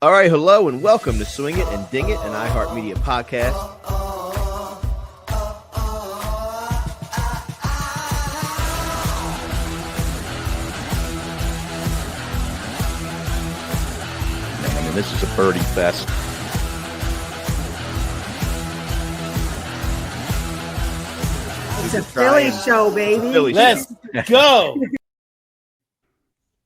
All right, hello and welcome to Swing It and Ding It, an iHeartMedia podcast. Man, this is a birdie fest. It's a Philly show, baby. Let's go.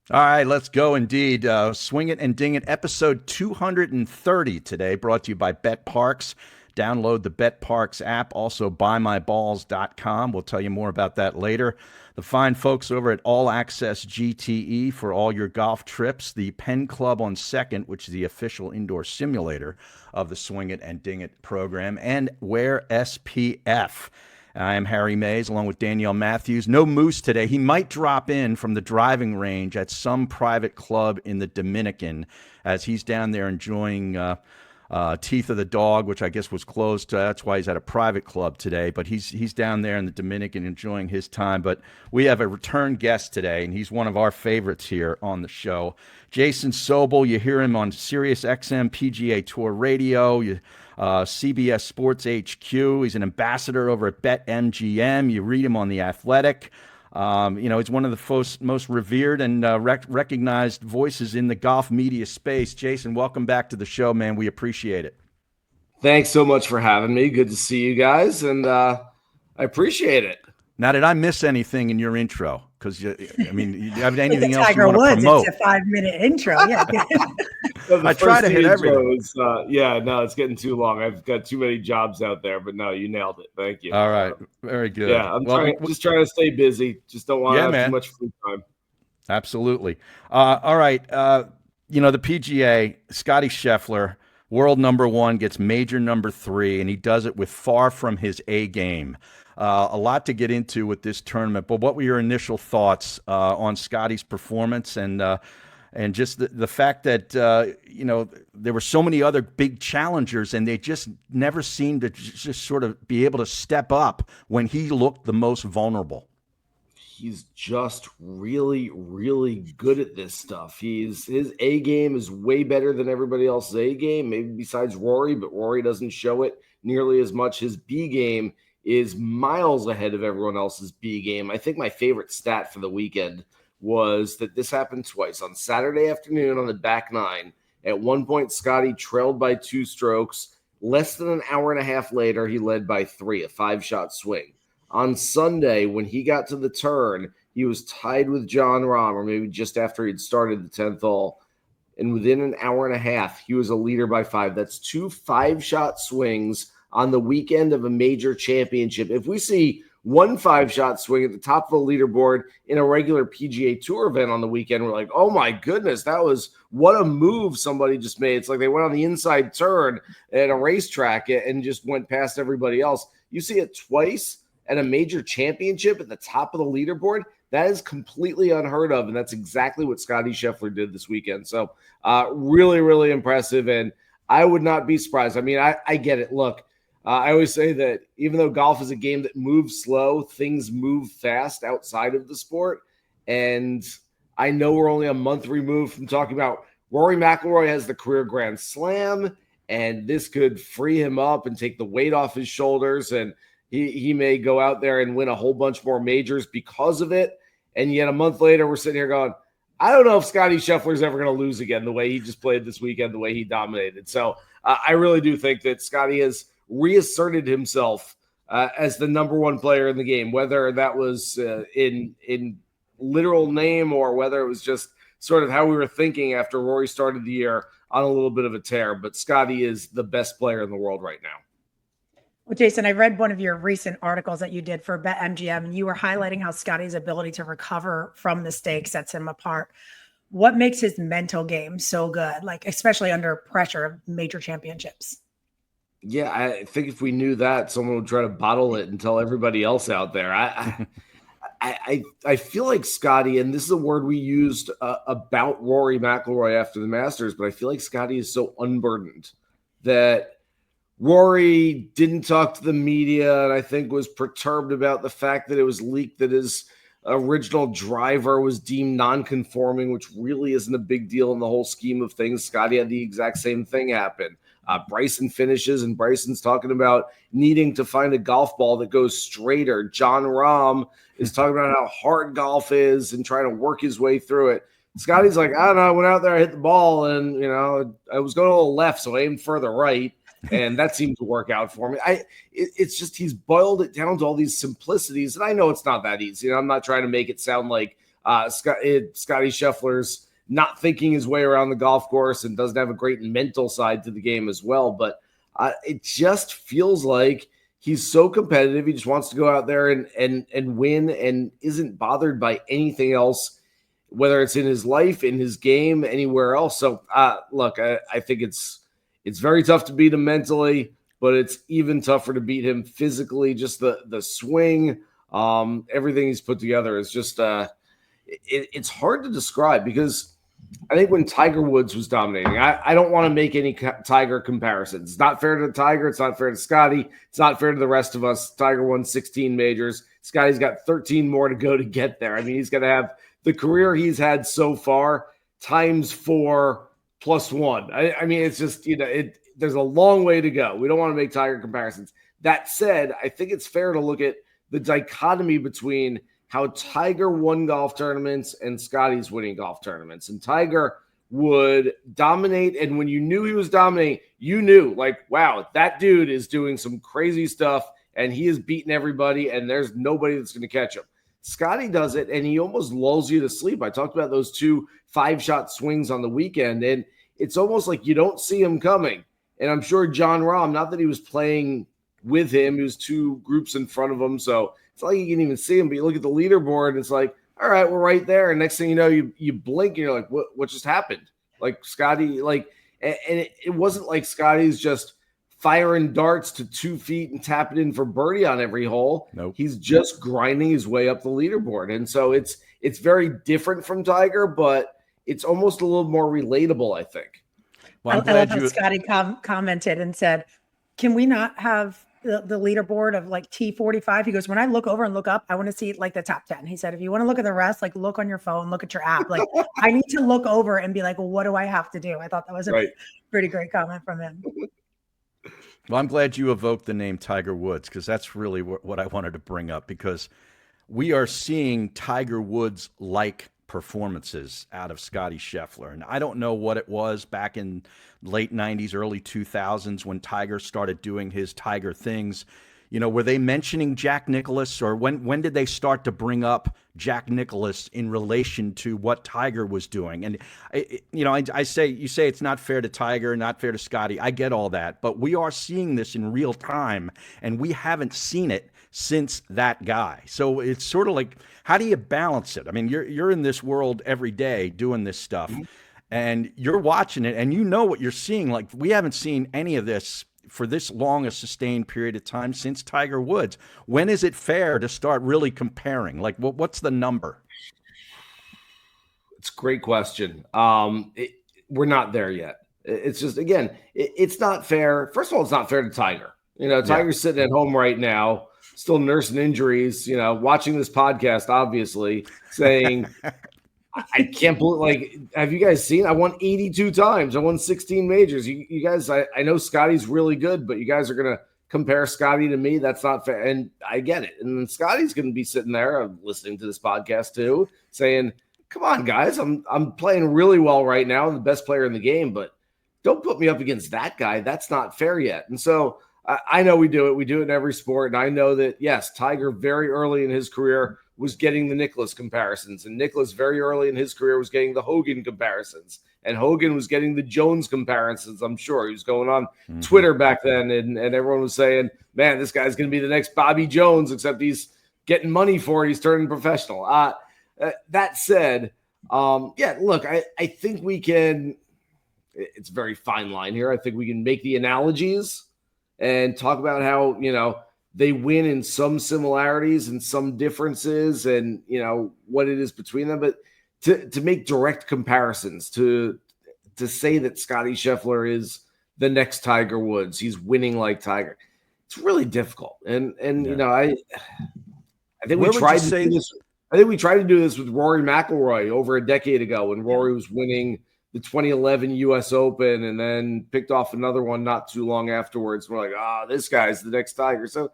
All right, let's go indeed. Swing It and Ding It, episode 230 today, brought to you by BetParks. Download the BetParks app, also buymyballs.com. We'll tell you more about that later. The fine folks over at All Access GTE for all your golf trips. The Penn Club on Second, which is the official indoor simulator of the Swing It and Ding It program. And Wear SPF. I am Harry Mays, along with Danielle Matthews. No Moose today. He might drop in from the driving range at some private club in the Dominican as he's down there enjoying Teeth of the Dog, which I guess was closed. That's why he's at a private club today. But he's down there in the Dominican enjoying his time. But we have a return guest today, and he's one of our favorites here on the show. Jason Sobel, you hear him on Sirius XM PGA Tour Radio. CBS Sports HQ. He's an ambassador over at BetMGM. You read him on The Athletic. He's one of the most revered and recognized voices in the golf media space. Jason, welcome back to the show, man. We appreciate it. Thanks so much for having me. Good to see you guys, and I appreciate it. Now, did I miss anything in your intro? Because, you have anything else Tiger you want Woods, to promote? It's a 5-minute intro. Yeah. I try to hit everything. It's getting too long. I've got too many jobs out there, but no, you nailed it. Thank you. All right. Very good. Yeah, I'm just trying to stay busy. Just don't want to have too much free time. Absolutely. All right. The PGA, Scottie Scheffler, world number one, gets major number 3, and he does it with far from his A game. A lot to get into with this tournament, but what were your initial thoughts on Scottie's performance and just the fact that, there were so many other big challengers and they just never seemed to just sort of be able to step up when he looked the most vulnerable? He's just really, really good at this stuff. His A game is way better than everybody else's A game, maybe besides Rory, but Rory doesn't show it nearly as much. His B game is miles ahead of everyone else's B game. I think my favorite stat for the weekend was that this happened twice. On Saturday afternoon on the back nine, at one point, Scottie trailed by 2 strokes. Less than an hour and a half later, he led by 3, a 5-shot swing. On Sunday, when he got to the turn, he was tied with Jon Rahm, or maybe just after he'd started the 10th hole. And within an hour and a half, he was a leader by 5. That's 2 5-shot swings on the weekend of a major championship. If we see one 5-shot swing at the top of the leaderboard in a regular PGA Tour event on the weekend, we're like, oh my goodness, what a move somebody just made. It's like they went on the inside turn at a racetrack and just went past everybody else. You see it twice at a major championship at the top of the leaderboard. That is completely unheard of, and that's exactly what Scottie Scheffler did this weekend. So really, really impressive, and I would not be surprised. I mean, I get it. Look, I always say that even though golf is a game that moves slow, things move fast outside of the sport. And I know we're only a month removed from talking about Rory McIlroy has the career Grand Slam, and this could free him up and take the weight off his shoulders. And he may go out there and win a whole bunch more majors because of it. And yet a month later, we're sitting here going, I don't know if Scottie Scheffler is ever going to lose again the way he just played this weekend, the way he dominated. So I really do think that Scottie has reasserted himself as the number one player in the game, whether that was in literal name or whether it was just sort of how we were thinking after Rory started the year on a little bit of a tear. But Scottie is the best player in the world right now. Well, Jason, I read one of your recent articles that you did for BetMGM, and you were highlighting how Scottie's ability to recover from mistakes sets him apart. What makes his mental game so good, like especially under pressure of major championships? Yeah, I think if we knew that, someone would try to bottle it and tell everybody else out there. I feel like Scottie, and this is a word we used about Rory McIlroy after the Masters, but I feel like Scottie is so unburdened that Rory didn't talk to the media and I think was perturbed about the fact that it was leaked that his original driver was deemed non-conforming, which really isn't a big deal in the whole scheme of things. Scottie had the exact same thing happen. Bryson finishes, and Bryson's talking about needing to find a golf ball that goes straighter. John Rahm is talking about how hard golf is and trying to work his way through it. Scotty's like, I don't know, I went out there, I hit the ball, and I was going a little left, so I aimed further right, and that seemed to work out for me. It's just he's boiled it down to all these simplicities, and I know it's not that easy. I'm not trying to make it sound like Scottie Scheffler's not thinking his way around the golf course and doesn't have a great mental side to the game as well. But it just feels like he's so competitive. He just wants to go out there and win and isn't bothered by anything else, whether it's in his life, in his game, anywhere else. So look, I think it's very tough to beat him mentally, but it's even tougher to beat him physically. Just the swing, everything he's put together is just it's hard to describe, because I think when Tiger Woods was dominating, I don't want to make any Tiger comparisons. It's not fair to Tiger. It's not fair to Scottie. It's not fair to the rest of us. Tiger won 16 majors. Scottie's got 13 more to go to get there. I mean, he's going to have the career he's had so far times 4 plus 1. I mean, it's just, there's a long way to go. We don't want to make Tiger comparisons. That said, I think it's fair to look at the dichotomy between how Tiger won golf tournaments and Scottie's winning golf tournaments. And Tiger would dominate, and when you knew he was dominating, you knew, like, wow, that dude is doing some crazy stuff, and he is beating everybody, and there's nobody that's going to catch him. Scottie does it, and he almost lulls you to sleep. I talked about those 2 5-shot swings on the weekend, and it's almost like you don't see him coming. And I'm sure John Rahm, not that he was playing with him, he was 2 groups in front of him, so it's like you can even see him, but you look at the leaderboard and it's like, all right, we're right there. And next thing you know, you blink and you're like, what just happened? Like Scottie, and it wasn't like Scottie's just firing darts to 2 feet and tapping in for birdie on every hole. Nope. He's just grinding his way up the leaderboard. And so it's very different from Tiger, but it's almost a little more relatable, I think. Well, I love how Scottie commented and said, can we not have the leaderboard of like T45? He goes, when I look over and look up, I want to see like the top 10. He said, if you want to look at the rest, like look on your phone, look at your app. Like I need to look over and be like, well, what do I have to do? I thought that was a pretty great comment from him. Well, I'm glad you evoked the name Tiger Woods, because that's really what I wanted to bring up, because we are seeing Tiger Woods like performances out of Scottie Scheffler. And I don't know what it was back in late 90s, early 2000s when Tiger started doing his Tiger things. Were they mentioning Jack Nicklaus, or when did they start to bring up Jack Nicklaus in relation to what Tiger was doing? And, you say it's not fair to Tiger, not fair to Scottie. I get all that, but we are seeing this in real time, and we haven't seen it since that guy. So it's sort of like, how do you balance it? I mean, you're in this world every day doing this stuff, and you're watching it, and you know what you're seeing. Like, we haven't seen any of this for this long a sustained period of time since Tiger Woods. When is it fair to start really comparing? Like, what's the number? It's a great question. We're not there yet. It's just, again, it's not fair. First of all, it's not fair to Tiger. Tiger's sitting at home right now, still nursing injuries, watching this podcast, obviously, saying, I can't believe, like, have you guys seen? I won 82 times. I won 16 majors. You guys, I know Scottie's really good, but you guys are going to compare Scottie to me. That's not fair. And I get it. And then Scottie's going to be sitting there listening to this podcast too, saying, come on, guys, I'm playing really well right now. I'm the best player in the game, but don't put me up against that guy. That's not fair yet. And so I know we do it. We do it in every sport. And I know that, yes, Tiger very early in his career was getting the Nicklaus comparisons, and Nicklaus very early in his career was getting the Hogan comparisons, and Hogan was getting the Jones comparisons. I'm sure he was going on Twitter back then, and everyone was saying, man, this guy's going to be the next Bobby Jones, except he's getting money for it. He's turning professional. That said, look, I think we can, it's a very fine line here. I think we can make the analogies and talk about how, they win in some similarities and some differences, and what it is between them. But to make direct comparisons, to say that Scottie Scheffler is the next Tiger Woods, he's winning like Tiger, it's really difficult. And I think we tried to do this. I think we tried to do this with Rory McIlroy over a decade ago when Rory was winning the 2011 U.S. Open and then picked off another one not too long afterwards. We're like, this guy's the next Tiger. So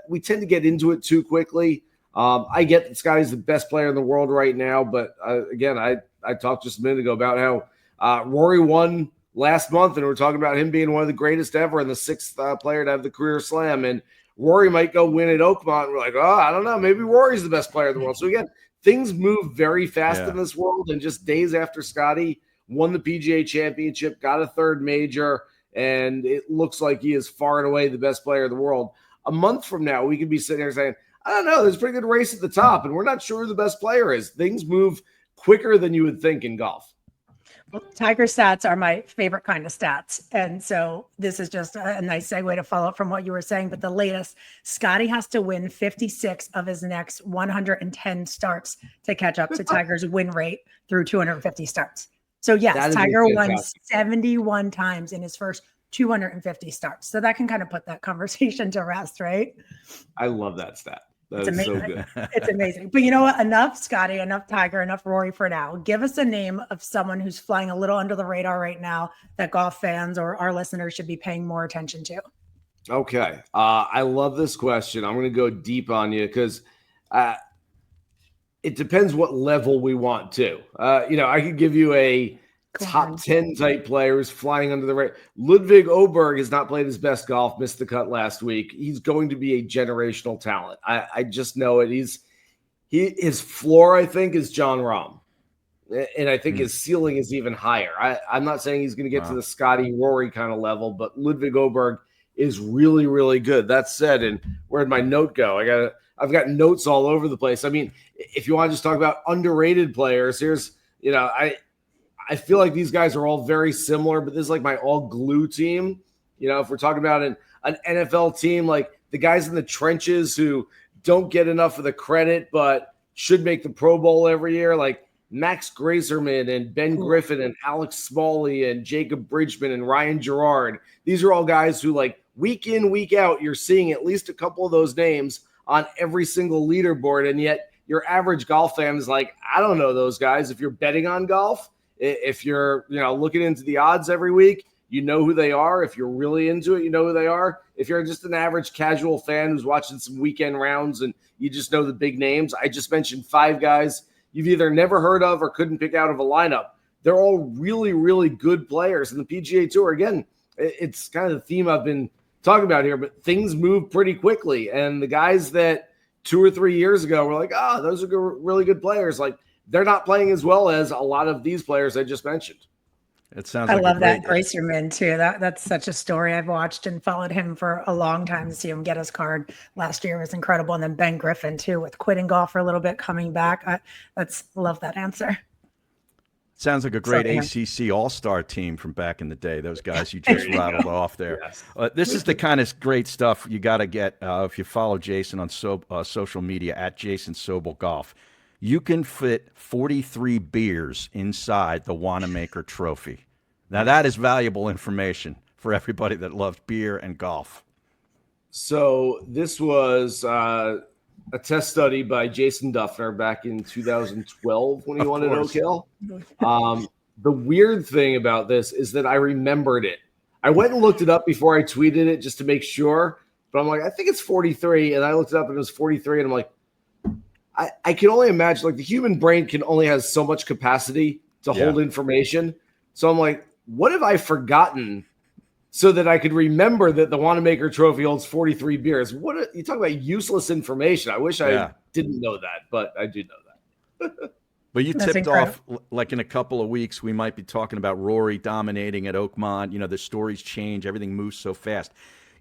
we tend to get into it too quickly. I get that Scotty's the best player in the world right now, but again, I talked just a minute ago about how Rory won last month, and we're talking about him being one of the greatest ever and the sixth player to have the career slam. And Rory might go win at Oakmont. And we're like, I don't know. Maybe Rory's the best player in the world. So again, things move very fast in this world. And just days after Scotty won the PGA Championship, got a third major, and it looks like he is far and away the best player in the world. A month from now, we could be sitting here saying, I don't know, there's a pretty good race at the top, and we're not sure who the best player is. Things move quicker than you would think in golf. Tiger stats are my favorite kind of stats. And so this is just a nice segue to follow up from what you were saying. But the latest, Scotty has to win 56 of his next 110 starts to catch up to Tiger's win rate through 250 starts. So yes, Tiger won 71 times in his first 250 starts. So that can kind of put that conversation to rest, right? I love that stat. That's amazing. So good. It's amazing. But you know what? Enough Scotty, enough Tiger, enough Rory for now. Give us a name of someone who's flying a little under the radar right now that golf fans or our listeners should be paying more attention to. Okay. I love this question. I'm going to go deep on you because it depends what level we want to. I could give you a top 10 type players flying under the radar. Ludwig Åberg has not played his best golf, missed the cut last week. He's going to be a generational talent. I just know it. His floor, I think, is Jon Rahm. And I think his ceiling is even higher. I'm not saying he's going to get to the Scotty Rory kind of level, but Ludwig Åberg is really, really good. That said, and where'd my note go? I've got notes all over the place. I mean, if you want to just talk about underrated players, here's, I feel like these guys are all very similar, but this is like my all glue team. If we're talking about an NFL team, like the guys in the trenches who don't get enough of the credit, but should make the Pro Bowl every year, like Max Grazerman and Ben Griffin and Alex Smalley and Jacob Bridgman and Ryan Gerard. These are all guys who, like, week in, week out, you're seeing at least a couple of those names on every single leaderboard. And yet your average golf fan is like, I don't know those guys. If you're betting on golf, if you're, looking into the odds every week, you know who they are. If you're really into it, you know who they are. If you're just an average casual fan who's watching some weekend rounds and you just know the big names, I just mentioned 5 guys you've either never heard of or couldn't pick out of a lineup. They're all really, really good players. And the PGA Tour, again, it's kind of the theme I've been talking about here, but things move pretty quickly. And the guys that 2 or 3 years ago were like, those are really good players, like, they're not playing as well as a lot of these players I just mentioned. It sounds. I love that Gracerman too. That's such a story. I've watched and followed him for a long time. To see him get his card last year was incredible. And then Ben Griffin too, with quitting golf for a little bit, coming back. Love that answer. Sounds like a great ACC All-Star team from back in the day. Those guys you just rattled off there. Yes. This is the kind of great stuff you got to get if you follow Jason on social media at Jason Sobel Golf. You can fit 43 beers inside the Wanamaker Trophy. Now, that is valuable information for everybody that loves beer and golf. So this was a test study by Jason Duffner back in 2012 when he won at Oak Hill. The weird thing about this is that I remembered it. I went and looked it up before I tweeted it just to make sure. But I'm like, I think it's 43. And I looked it up and it was 43. And I'm like, I can only imagine, like, the human brain can only has so much capacity to hold information. So I'm like, what have I forgotten so that I could remember that the Wanamaker Trophy holds 43 beers? You talk about useless information. I wish I didn't know that, but I do know that. But you tipped off, like, in a couple of weeks, we might be talking about Rory dominating at Oakmont. The stories change. Everything moves so fast.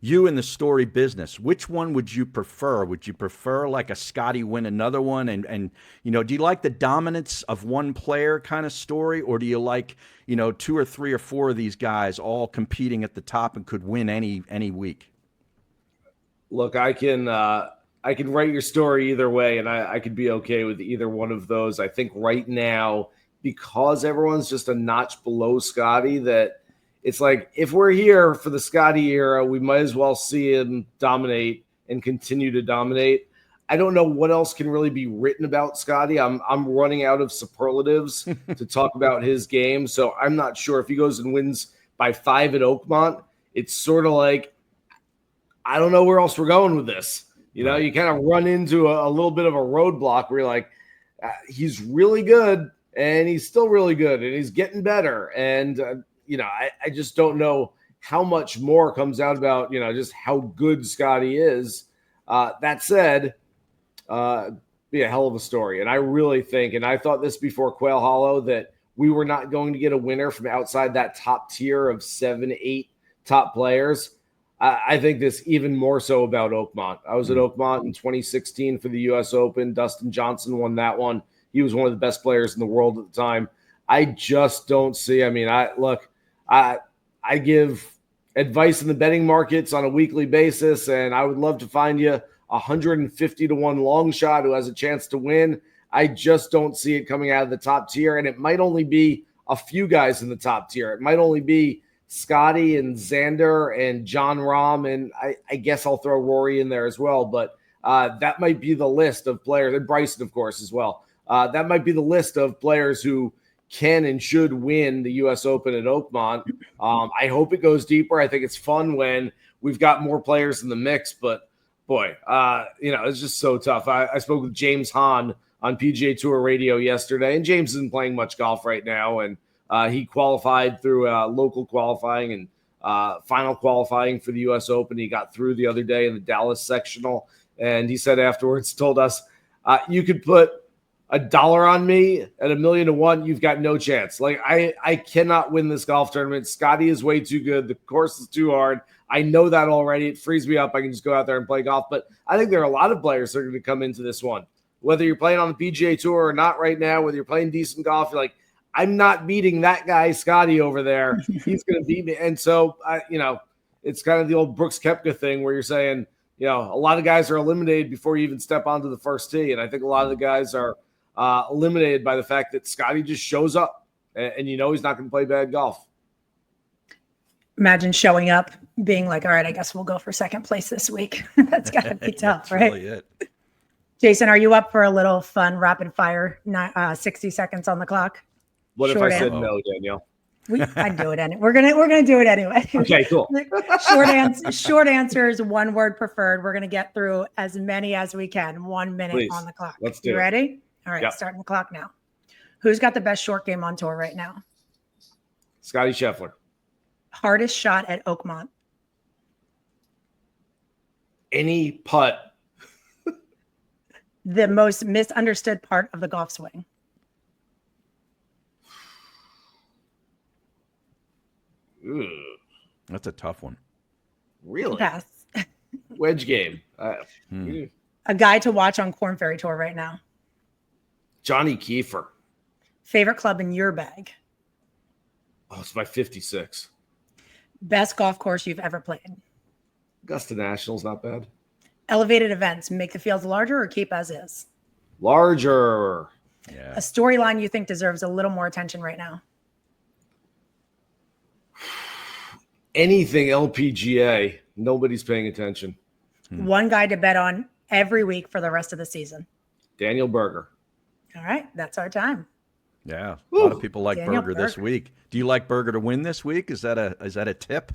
You in the story business, which one would you prefer? Would you prefer like a Scotty win another one? And do you like the dominance of one player kind of story? Or do you like, 2 or 3 or 4 of these guys all competing at the top and could win any week? Look, I can write your story either way, and I could be okay with either one of those. I think right now, because everyone's just a notch below Scotty, that it's like, if we're here for the Scotty era, we might as well see him dominate and continue to dominate. I don't know what else can really be written about Scottie. I'm running out of superlatives to talk about his game. So I'm not sure if he goes and wins by 5 at Oakmont. It's sort of like, I don't know where else we're going with this. You know, you kind of run into a little bit of a roadblock where you're like, he's really good and he's still really good and he's getting better. And, I just don't know how much more comes out about, just how good Scottie is. That said, be a hell of a story. And I really think, and I thought this before Quail Hollow, that we were not going to get a winner from outside that top tier of 7, 8 top players. I think this even more so about Oakmont. I was at Oakmont in 2016 for the U.S. Open. Dustin Johnson won that one. He was one of the best players in the world at the time. I just don't see. I mean, I give advice in the betting markets on a weekly basis, and I would love to find you 150 to 1 long shot who has a chance to win. I just don't see it coming out of the top tier, and it might only be a few guys in the top tier. It might only be Scottie and Xander and John Rahm, and I guess I'll throw Rory in there as well, but that might be the list of players, and Bryson, of course, as well. That might be the list of players who can and should win the U.S. Open at Oakmont. I hope it goes deeper. I think it's fun when we've got more players in the mix, but boy, it's just so tough. I spoke with James Hahn on PGA Tour Radio yesterday, and James isn't playing much golf right now, and he qualified through local qualifying and final qualifying for the U.S. Open. He got through the other day in the Dallas sectional, and he said afterwards, told us, you could put $1 on me at $1,000,000 to 1, you've got no chance. Like, I cannot win this golf tournament. Scottie is way too good. The course is too hard. I know that already. It frees me up. I can just go out there and play golf. But I think there are a lot of players that are going to come into this one. Whether you're playing on the PGA Tour or not right now, whether you're playing decent golf, you're like, I'm not beating that guy, Scottie, over there. He's going to beat me. And so, it's kind of the old Brooks Koepka thing where you're saying, a lot of guys are eliminated before you even step onto the first tee. And I think a lot of the guys are eliminated by the fact that Scottie just shows up and he's not going to play bad golf. Imagine showing up, being like, all right, I guess we'll go for second place this week. That's got to be tough, right? Really it. Jason, are you up for a little fun rapid fire, 60 seconds on the clock? What Short if I said no, Danielle? I'd do it anyway. We're gonna do it anyway. Okay, cool. Short answers, one word preferred. We're gonna get through as many as we can. 1 minute Please. on the clock. Let's do you it. Ready? All right, Yep. Starting the clock now. Who's got the best short game on tour right now? Scottie Scheffler. Hardest shot at Oakmont. Any putt. The most misunderstood part of the golf swing. Ooh, That's a tough one. really? Pass. Wedge game. A guy to watch on Korn Ferry Tour right now. Johnny Kiefer. Favorite club in your bag. Oh, it's my 56. Best golf course you've ever played. Augusta National's not bad. Elevated events, make the fields larger or keep as is. Larger. Yeah. A storyline you think deserves a little more attention right now. Anything LPGA. Nobody's paying attention. One guy to bet on every week for the rest of the season. Daniel Berger. All right, that's our time. Yeah. A lot of people like Daniel Berger this Berger. week. Do you like Berger to win this week? Is that a tip?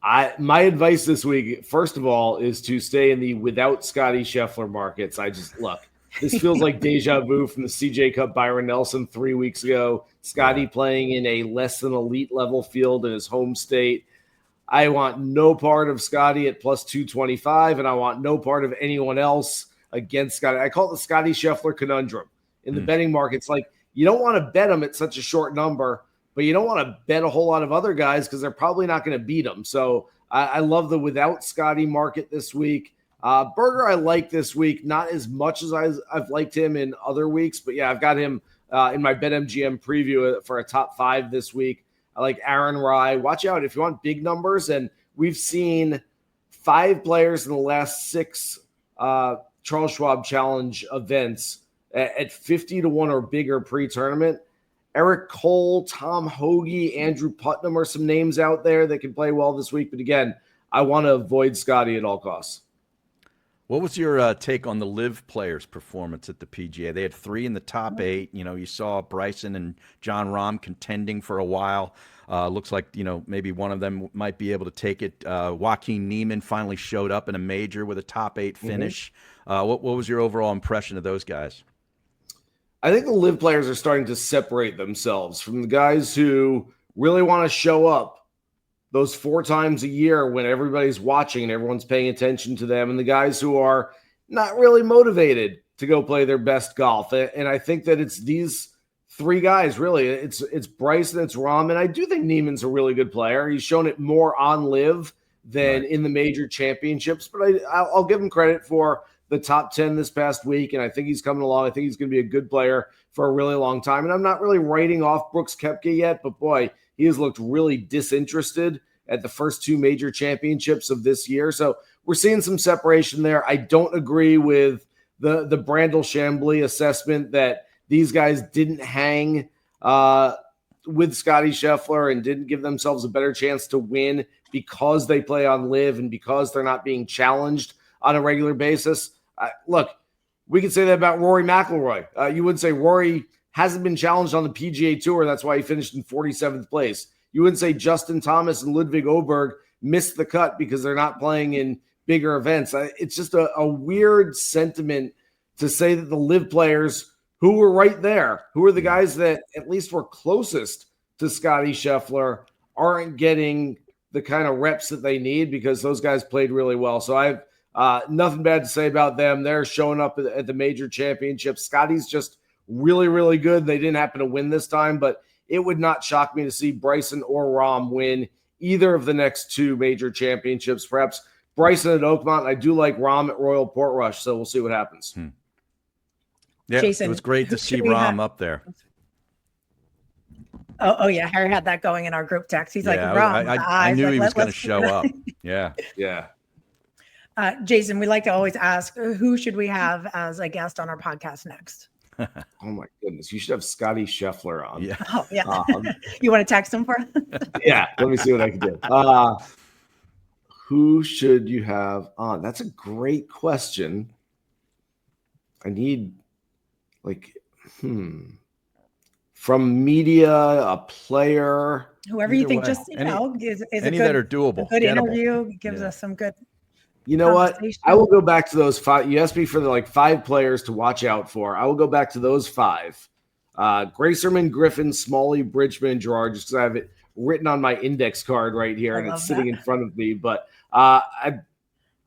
My advice this week, first of all, is to stay in the without Scottie Scheffler markets. This feels like deja vu from the CJ Cup Byron Nelson 3 weeks ago. Scottie playing in a less than elite level field in his home state. I want no part of Scottie at plus 225, and I want no part of anyone else against Scottie. I call it the Scottie Scheffler conundrum in the betting markets. Like, you don't want to bet him at such a short number, but you don't want to bet a whole lot of other guys because they're probably not going to beat him. So I love the without Scottie market this week. Berger I like this week, not as much as I've liked him in other weeks, but yeah, I've got him in my BetMGM preview for a top 5 this week. I like Aaron Rye. Watch out if you want big numbers, and we've seen 5 players in the last 6 Charles Schwab Challenge events at 50 to 1 or bigger pre-tournament. Eric Cole, Tom Hoagie, Andrew Putnam are some names out there that can play well this week. But again, I want to avoid Scottie at all costs. What was your take on the live players' performance at the PGA? They had 3 in the top 8. You saw Bryson and John Rahm contending for a while. Looks like, maybe one of them might be able to take it. Joaquin Niemann finally showed up in a major with a top 8 finish. What was your overall impression of those guys? I think the live players are starting to separate themselves from the guys who really want to show up those 4 times a year when everybody's watching and everyone's paying attention to them, and the guys who are not really motivated to go play their best golf. And I think that it's these 3 guys, really. It's Bryson, it's Rahm, and I do think Niemann's a really good player. He's shown it more on live than in the major championships, but I'll give him credit for the top 10 this past week, and I think he's coming along. I think he's going to be a good player for a really long time, and I'm not really writing off Brooks Koepka yet, but boy, he has looked really disinterested at the first 2 major championships of this year. So we're seeing some separation there. I don't agree with the Brandel Chambly assessment that these guys didn't hang with Scottie Scheffler and didn't give themselves a better chance to win because they play on live and because they're not being challenged on a regular basis. Look, we could say that about Rory McIlroy. You would say Rory hasn't been challenged on the PGA Tour. That's why he finished in 47th place. You wouldn't say Justin Thomas and Ludwig Åberg missed the cut because they're not playing in bigger events. It's just a weird sentiment to say that the live players who were right there, who are the guys that at least were closest to Scottie Scheffler, aren't getting the kind of reps that they need because those guys played really well. So I have nothing bad to say about them. They're showing up at the major championships. Scottie's just really, really good. They didn't happen to win this time, but it would not shock me to see Bryson or Rahm win either of the next 2 major championships. Perhaps Bryson at Oakmont. I do like Rahm at Royal Portrush, so we'll see what happens. Yeah, Jason, it was great to see Rahm up there. Oh yeah, Harry had that going in our group text. He's like, Rahm. I knew he was going to show up. Yeah. Jason, we like to always ask, who should we have as a guest on our podcast next? Oh my goodness, you should have Scottie Scheffler on. Yeah. Oh yeah. You want to text him for? Yeah, let me see what I can do. Who should you have on? That's a great question. I need from media, a player, whoever you think, just is any that are doable. A good interview gives us some good. You know what? I will go back to those 5. You asked me for the 5 players to watch out for. I will go back to those 5. Gracerman, Griffin, Smalley, Bridgman, Gerard, just because I have it written on my index card right here and it's sitting in front of me. But I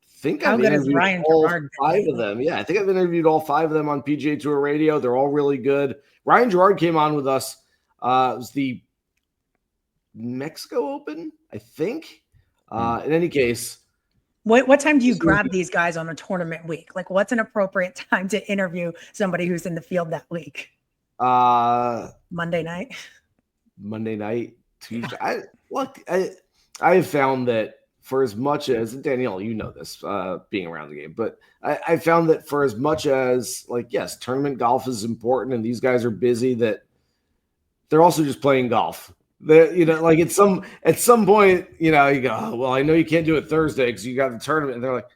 think I've interviewed all 5 of them. Yeah, I think I've interviewed all 5 of them on PGA Tour Radio. They're all really good. Ryan Gerard came on with us. It was the Mexico Open, I think. In any case, what time do you grab these guys on a tournament week? What's an appropriate time to interview somebody who's in the field that week? Monday night, Tuesday. I have found that for as much as, Danielle, you know this, being around the game, but I found that for as much as yes, tournament golf is important and these guys are busy, that they're also just playing golf. At some point, you go, oh, well, I know you can't do it Thursday because you got the tournament. And they're like,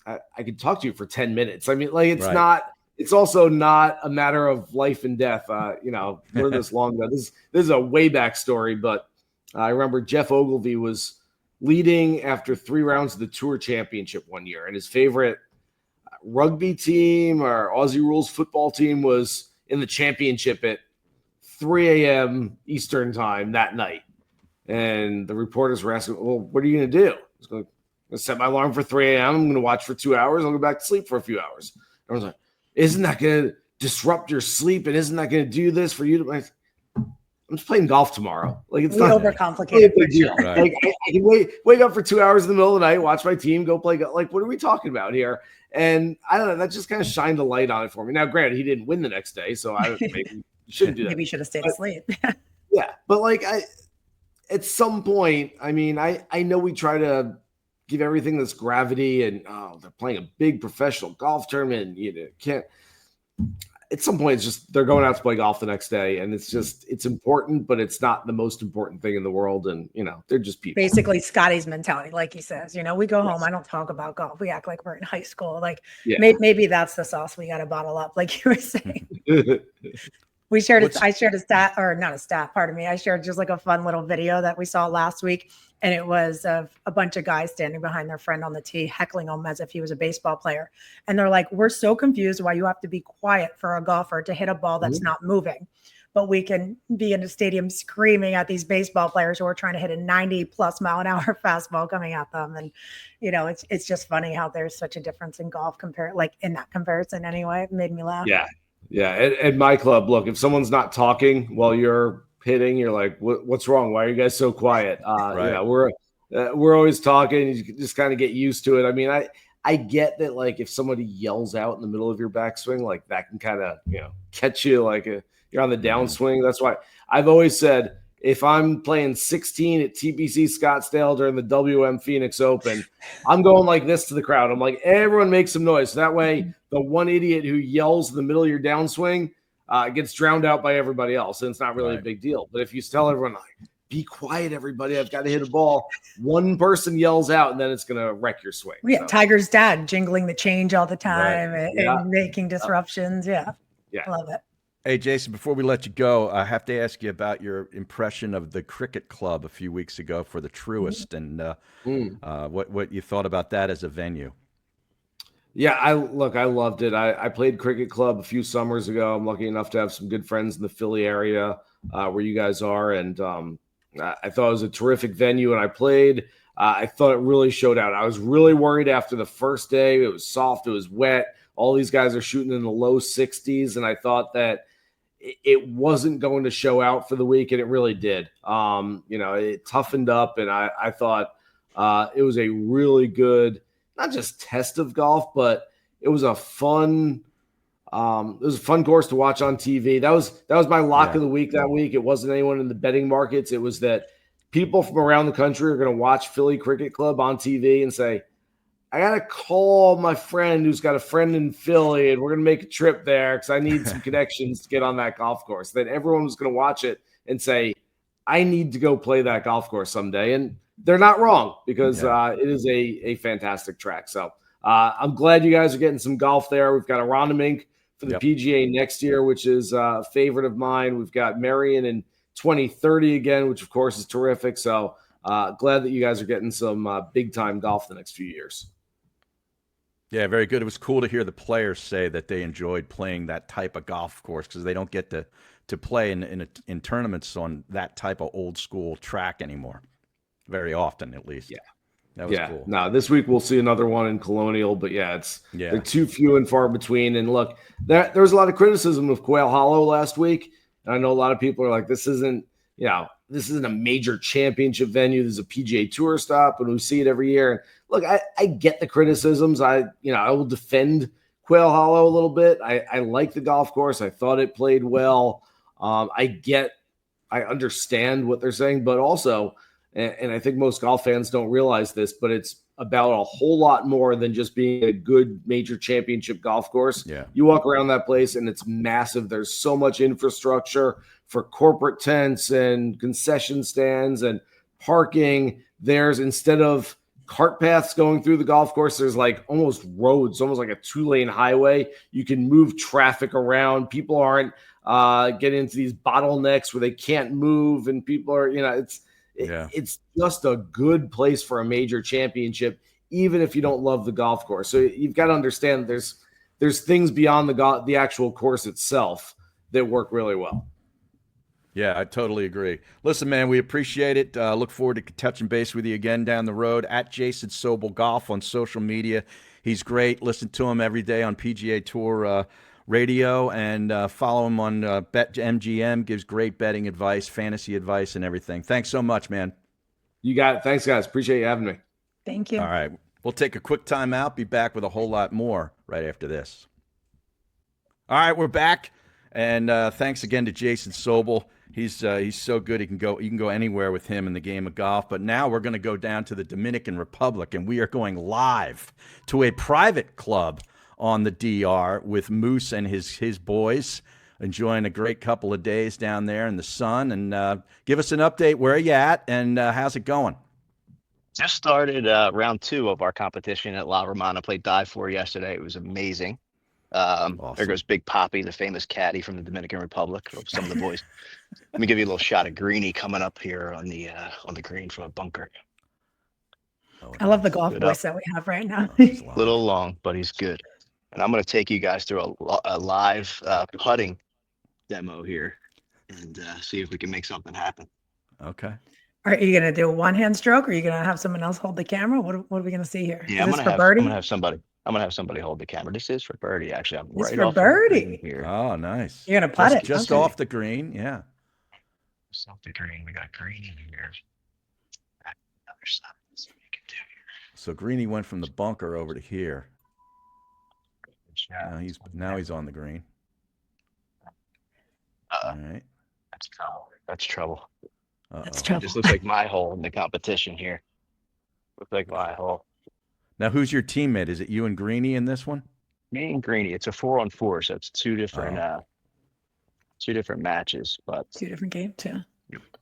I could talk to you for 10 minutes. I mean, it's also not a matter of life and death. We're this long ago. This is a way back story, but I remember Jeff Ogilvy was leading after 3 rounds of the Tour Championship one year, and his favorite rugby team or Aussie rules football team was in the championship at 3 a.m. Eastern time that night. And the reporters were asking, well, what are you going to do? I was going to set my alarm for 3 a.m. I'm going to watch for 2 hours. I'll go back to sleep for a few hours. I was like, isn't that going to disrupt your sleep? And isn't that going to do this for you? I'm just playing golf tomorrow. It's not overcomplicated. Right. I can wake up for 2 hours in the middle of the night, watch my team go play. What are we talking about here? And I don't know. That just kind of shined a light on it for me. Now, granted, he didn't win the next day, so I maybe shouldn't do that. Maybe you should have stayed asleep. Yeah, but at some point, I mean, I know we try to give everything this gravity, and they're playing a big professional golf tournament. You can't. at some point, it's just they're going out to play golf the next day, and it's important, but it's not the most important thing in the world. And they're just people. Basically, Scottie's mentality, like he says, we go home. I don't talk about golf. We act like we're in high school. Like maybe that's the sauce we got to bottle up, like you were saying. We shared I shared a stat, or not a stat, pardon me. I shared just like a fun little video that we saw last week. And it was of a bunch of guys standing behind their friend on the tee, heckling him as if he was a baseball player. And they're like, we're so confused why you have to be quiet for a golfer to hit a ball that's not moving. But we can be in a stadium screaming at these baseball players who are trying to hit a 90+ mile an hour fastball coming at them. And, it's just funny how there's such a difference in golf in that comparison anyway. It made me laugh. Yeah. Yeah. At my club, look, if someone's not talking while you're hitting, you're like, what's wrong? Why are you guys so quiet? Right. We're always talking. You just kind of get used to it. I mean, I get that, like, if somebody yells out in the middle of your backswing, like that can kind of, catch you like you're on the downswing. That's why I've always said, if I'm playing 16 at TPC Scottsdale during the WM Phoenix Open, I'm going like this to the crowd. I'm like, everyone make some noise. So that way the one idiot who yells in the middle of your downswing gets drowned out by everybody else. And it's not really a big deal. But if you tell everyone, like, be quiet, everybody, I've got to hit a ball, one person yells out, and then it's going to wreck your swing. Yeah, so. Tiger's dad jingling the change all the time and making disruptions. Yeah. I love it. Hey, Jason, before we let you go, I have to ask you about your impression of the Cricket Club a few weeks ago for the Truist, and what you thought about that as a venue. Yeah, I loved it. I played Cricket Club a few summers ago. I'm lucky enough to have some good friends in the Philly area where you guys are, and I thought it was a terrific venue, and I played. I thought it really showed out. I was really worried after the first day. It was soft. It was wet. All these guys are shooting in the low 60s, and I thought that it wasn't going to show out for the week, and it really did. It toughened up, and I thought it was a really good, not just test of golf, but it was a fun course to watch on TV. That was my lock of the week that week. It wasn't anyone in the betting markets. It was that people from around the country are going to watch Philly Cricket Club on TV and say, I got to call my friend who's got a friend in Philly, and we're going to make a trip there because I need some connections to get on that golf course. Then everyone was going to watch it and say, I need to go play that golf course someday. And they're not wrong because it is a fantastic track. So I'm glad you guys are getting some golf there. We've got a Ronamink for the PGA next year, which is a favorite of mine. We've got Marion in 2030 again, which of course is terrific. So glad that you guys are getting some big-time golf the next few years. Yeah, very good. It was cool to hear the players say that they enjoyed playing that type of golf course because they don't get to play in tournaments on that type of old school track anymore, very often at least. Yeah, that was cool. No, this week we'll see another one in Colonial, but they're too few and far between. And look, there was a lot of criticism of Quail Hollow last week, and I know a lot of people are like, this isn't a major championship venue. This is a PGA Tour stop, and we see it every year. Look, I get the criticisms. I will defend Quail Hollow a little bit. I like the golf course. I thought it played well. I understand what they're saying, but also, and I think most golf fans don't realize this, but it's about a whole lot more than just being a good major championship golf course. Yeah. You walk around that place and it's massive. There's so much infrastructure for corporate tents and concession stands and parking. There's, instead of cart paths going through the golf course, there's like almost roads, almost like a 2-lane highway. You can move traffic around. People aren't getting into these bottlenecks where they can't move, and people are, it's just a good place for a major championship, even if you don't love the golf course. So you've got to understand that there's things beyond the actual course itself that work really well. Yeah, I totally agree. Listen, man, we appreciate it. Look forward to touching base with you again down the road. At Jason Sobel Golf on social media. He's great. Listen to him every day on PGA Tour radio, and follow him on BetMGM. Gives great betting advice, fantasy advice, and everything. Thanks so much, man. You got it. Thanks, guys. Appreciate you having me. Thank you. All right. We'll take a quick time out. Be back with a whole lot more right after this. All right, we're back. And thanks again to Jason Sobel. He's so good. You can go anywhere with him in the game of golf. But now we're going to go down to the Dominican Republic, and we are going live to a private club on the DR with Moose and his boys, enjoying a great couple of days down there in the sun. And give us an update. Where are you at, and how's it going? Just started round 2 of our competition at La Romana. Played dive 4 yesterday. It was amazing. There Awesome. goes Big Poppy, the famous caddy from the Dominican Republic. Some of the boys. Let me give you a little shot of Greeny coming up here on the green from a bunker. Oh, I love the nice. golf Good voice that we have right now. Oh, he's live. Little long, but he's good. And I'm going to take you guys through a live putting demo here and see if we can make something happen. Okay. Are you going to do a one-hand stroke, or are you going to have someone else hold the camera? What are we going to see here? Yeah, Is I'm this gonna for have birdie? I'm gonna have somebody hold the camera. This is for birdie, actually. I'm This right for off the birdie. green here. Oh, nice. You're going to putt it? Just Okay. off the green. Yeah. Just off the green. We got green in here. Back to the other side. Let's see what we can do here. So Greeny went from the bunker over to here. Good shot. Now he's on the green. All right. That's trouble. That's trouble. That's Uh-oh. trouble. This looks like my hole in the competition here. Looks like my hole. Now, who's your teammate? Is it you and Greeny in this one? Me and Greeny. It's a 4-on-4, so it's two different matches. But Two different games too.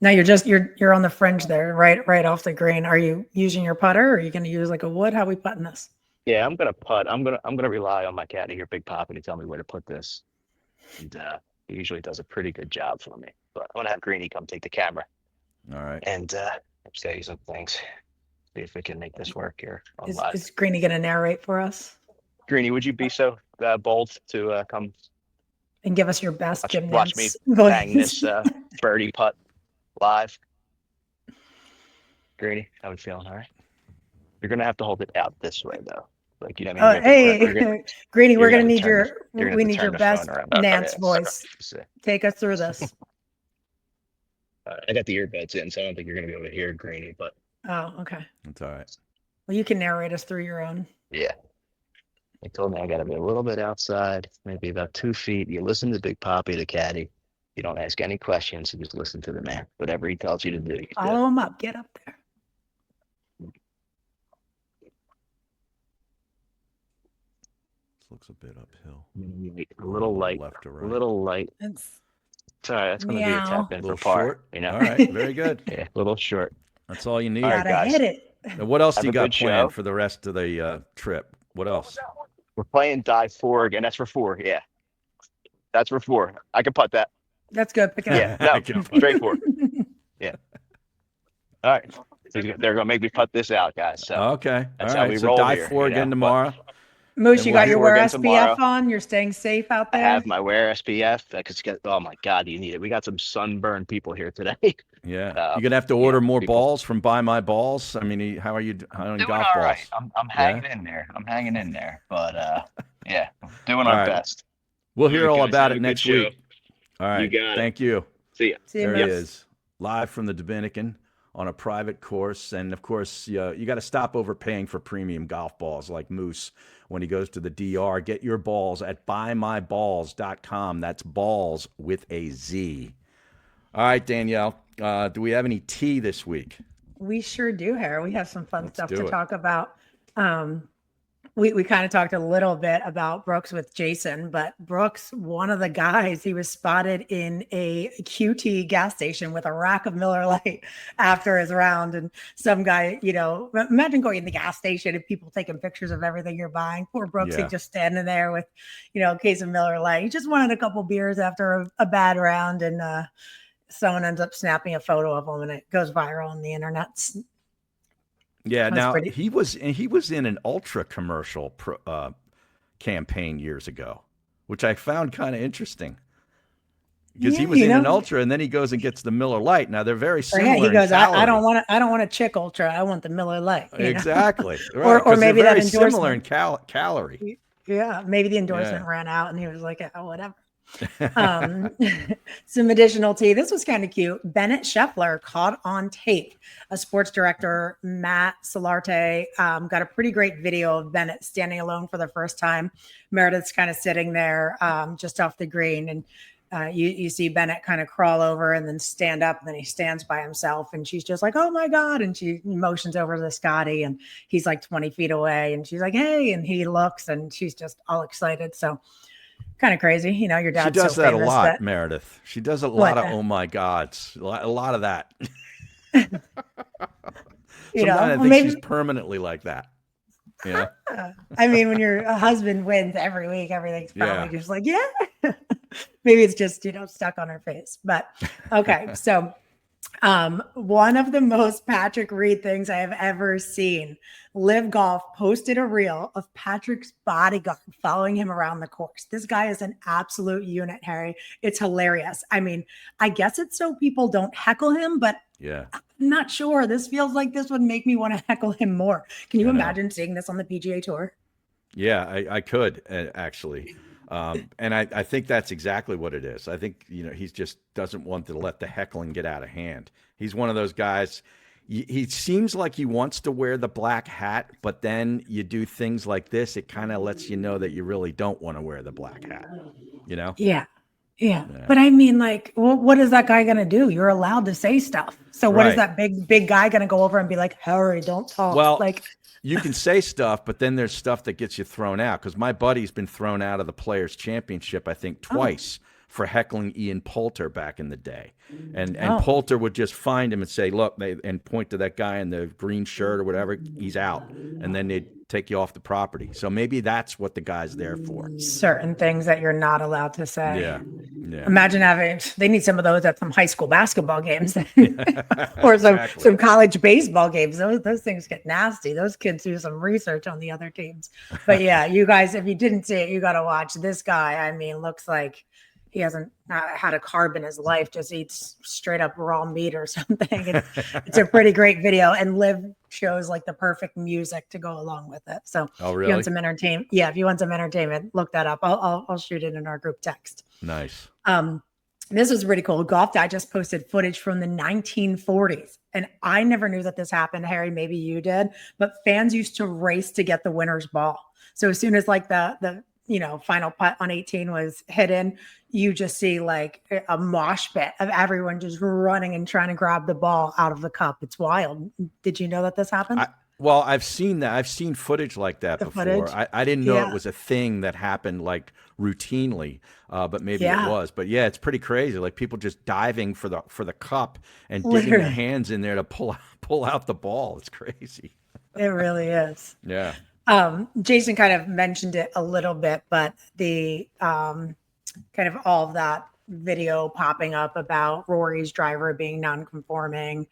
Now you're on the fringe there, right off the green. Are you using your putter, or are you going to use like a wood? How are we putting this? yeah, I'm gonna putt. I'm gonna rely on my caddy here, Big Poppy, to tell me where to put this. And he usually does a pretty good job for me. But I'm gonna have Greeny come take the camera All right. and tell you some things. See if we can make this work here on Is live. Greeny going to narrate for us Greeny, would you be so bold to come and give us your best gym watch me dance bang voice? this birdie putt live? Greeny, how we feeling? All right. You're gonna have to hold it out this way though. Like, you know what I mean? Hey, Greeny, we're you're going to gonna need turn you're gonna we have to need turn your the phone best around. Okay, Nance yeah, voice. sorry. Take us through this. I got the earbuds in, so I don't think you're gonna be able to hear Greeny, but Oh, okay. That's all right. Well, you can narrate us through your own. yeah. They told me I gotta be a little bit outside, maybe about 2 feet. You listen to Big Poppy, the caddy. You don't ask any questions, you just listen to the man. Whatever he tells you to do, you do. Follow him up. Get up there. This looks a bit uphill. A little light. Left or A right. little light. It's Sorry, that's gonna be a Meow. tap A in for little par. short. You know? All right. Very good. Yeah, a little short. That's all you need. All right, gotta guys. hit it. Now, what else Have do you a got good planned show. for the rest of the trip? What else? We're playing dive 4 again. That's for 4, yeah. That's for 4. I can putt that. That's good. Pick it Yeah, up. no, I can putt. straight 4. All right. They're gonna make me putt this out, guys. So Okay. All that's how right. we So roll dive here, 4 you know, again but- tomorrow. Moose, And you we'll got do your it wear again SPF tomorrow. on. You're staying safe out I there. have my wear SPF because oh my God, you need it. We got some sunburned people here today. Yeah. You're gonna have to order more balls from Buy My Balls. I mean, how are you on Doing golf all balls? right. I'm hanging in there. I'm hanging in there. But yeah, doing All our right. best. We'll hear all Guys, about have it a good next show. week. All right. You got it. Thank you. See ya. See you, There he Moose. is, live from the Dominican on a private course. And of course, you got to stop overpaying for premium golf balls like Moose when he goes to the DR. Get your balls at buymyballs.com. That's balls with a Z. All right, Danielle, do we have any tea this week? We sure do, Harry. We have some fun Let's stuff do to it. talk about. We kind of talked a little bit about Brooks with Jason, but Brooks, one of the guys, he was spotted in a QT gas station with a rack of Miller Lite after his round. And some guy, imagine going in the gas station and people taking pictures of everything you're buying. Poor Brooks, Yeah. he just standing there with, a case of Miller Lite. He just wanted a couple beers after a bad round, and someone ends up snapping a photo of him, and it goes viral on the internet. Yeah, That's now pretty- he was in an Ultra commercial campaign years ago, which I found kind of interesting because he Yeah, was in an Ultra, and then he goes and gets the Miller Lite. Now they're very similar. He goes, in I don't calorie. want a chick Ultra. I want the Miller Lite. Exactly, right, Or 'cause maybe they're that very similar in endorsement. calorie. Yeah, maybe the endorsement Yeah. ran out, and he was like, oh, whatever. Some additional tea. This was kind of cute. Bennett Scheffler caught on tape. A sports director, Matt Solarte, got a pretty great video of Bennett standing alone for the first time. Meredith's kind of sitting there just off the green, and you see Bennett kind of crawl over and then stand up, and then he stands by himself, and she's just like, oh my God. And she motions over to Scottie, and he's like 20 feet away, and she's like, hey, and he looks, and she's just all excited. So kind of crazy. Your dad's She does so that famous, a lot, but Meredith. She does a lot of oh my gods, a lot of that. Sometimes I think she's permanently like that. Yeah. I mean, when your husband wins every week, everything's probably just like, yeah. Maybe it's just, stuck on her face. But okay. So one of the most Patrick Reed things I have ever seen, Live Golf posted a reel of Patrick's bodyguard following him around the course. This guy is an absolute unit, Harry. It's hilarious. I mean, I guess it's so people don't heckle him, but yeah, I'm not sure. This feels like this would make me want to heckle him more. Can you imagine seeing this on the PGA Tour? Yeah, I could actually. And I think that's exactly what it is. I think, he just doesn't want to let the heckling get out of hand. He's one of those guys. He seems like he wants to wear the black hat, but then you do things like this. It kind of lets you know that you really don't want to wear the black hat, Yeah. But I mean, what is that guy going to do? You're allowed to say stuff. So what is that big guy going to go over and be like, Harry, don't talk? Well, you can say stuff, but then there's stuff that gets you thrown out. Because my buddy's been thrown out of the Players Championship, I think, twice for heckling Ian Poulter back in the day. And Poulter would just find him and say, look, and point to that guy in the green shirt or whatever, he's out. And then they'd take you off the property. So maybe that's what the guy's there for. Certain things that you're not allowed to say. Yeah. Imagine they need some of those at some high school basketball games or some college baseball games. Those things get nasty. Those kids do some research on the other teams. But yeah, you guys, if you didn't see it, you got to watch this guy. I mean, looks like he hasn't had a carb in his life, just eats straight up raw meat or something. It's a pretty great video, and Liv shows the perfect music to go along with it. So really? If you want some entertainment, if you want some entertainment, look that up. I'll shoot it in our group text. Nice. This was pretty cool. Golf Digest posted footage from the 1940s. And I never knew that this happened, Harry. Maybe you did, but fans used to race to get the winner's ball. So as soon as the final putt on 18 was hit in, you just see a mosh pit of everyone just running and trying to grab the ball out of the cup. It's wild. Did you know that this happened? I've seen that. I've seen footage like that before. I didn't know it was a thing that happened routinely, but maybe it was. But yeah, it's pretty crazy. People just diving for the cup and digging their hands in there to pull out the ball. It's crazy. It really is. Yeah. Jason kind of mentioned it a little bit, but the kind of all of that video popping up about Rory's driver being non-conforming,